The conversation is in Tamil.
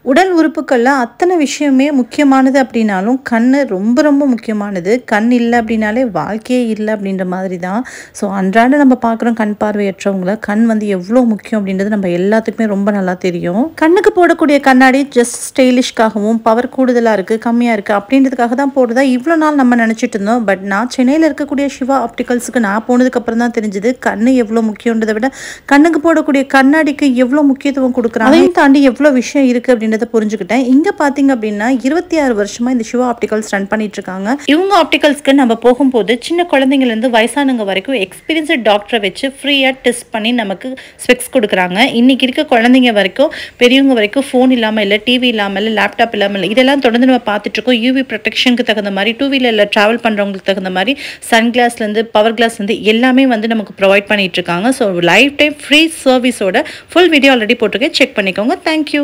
உடல் உறுப்புக்கள்ல அத்தனை விஷயமே முக்கியமானது அப்படின்னாலும், கண்ணு ரொம்ப ரொம்ப முக்கியமானது. கண் இல்ல அப்படின்னாலே வாழ்க்கையே இல்ல அப்படின்ற மாதிரி தான். ஸோ அன்றாட நம்ம பார்க்குறோம் கண் பார்வையற்றவங்கள. கண் வந்து எவ்வளோ முக்கியம் அப்படின்றது நம்ம எல்லாத்துக்குமே ரொம்ப நல்லா தெரியும். கண்ணுக்கு போடக்கூடிய கண்ணாடி ஜஸ்ட் ஸ்டைலிஷ்காகவும், பவர் கூடுதலா இருக்கு, கம்மியா இருக்கு அப்படின்றதுக்காக தான் போடுறதா இவ்வளோ நாள் நம்ம நினைச்சிட்டு இருந்தோம். பட் நான் சென்னையில இருக்கக்கூடிய சிவா ஆப்டிகல்ஸ்க்கு நான் போனதுக்கு அப்புறம் தான் தெரிஞ்சது, கண்ணு எவ்வளோ முக்கியன்றதை விட கண்ணுக்கு போடக்கூடிய கண்ணாடிக்கு எவ்வளோ முக்கியத்துவம் கொடுக்குறாங்க. அதையும் தாண்டி எவ்வளோ விஷயம் இருக்கு அப்படின்றத புரிஞ்சுக்கிட்டேன். இங்க பாத்தீங்க அப்படின்னா 26 வருஷமா இந்த சிவா ஆப்டிகல்ஸ் ரன் பண்ணிட்டு இருக்காங்க. இவங்க ஆப்டிகல்ஸ்க்கு நம்ம போகும்போது சின்ன குழந்தைங்கள்ல இருந்து வயசானவங்க வரைக்கும் எக்ஸ்பீரியன்ஸ்டு டாக்டரை வச்சு ஃப்ரீயா டெஸ்ட் பண்ணி நமக்கு ஸ்பெக்ஸ் கொடுக்குறாங்க. இன்னைக்கு இருக்க குழந்தைங்க வரைக்கும் பெரியவங்க வரைக்கும் ஃபோன் இல்லாம இல்லை, டிவி இல்லாம இல்லை, லேப்டாப் இல்லாம இல்லை, இதெல்லாம் தொடர்ந்து நம்ம பார்த்துட்டு இருக்கோம். யூவி ப்ரொடெக்ஷனுக்கு தகுந்த மாதிரி, டூ வீலர்ல டிராவல் பண்றவங்களுக்கு தகுந்த மாதிரி சன் கிளாஸ்ல இருந்து பவர் கிளாஸ் வந்து எல்லாமே வந்து நமக்கு ப்ரொவைட் பண்ணிட்டு இருக்காங்க. ஸோ லைஃப் டைம் ஃப்ரீ சர்வீஸோட ஃபுல் வீடியோ ஆல்ரெடி போட்டிருக்கேன், செக் பண்ணிக்கோங்க. தேங்க்யூ.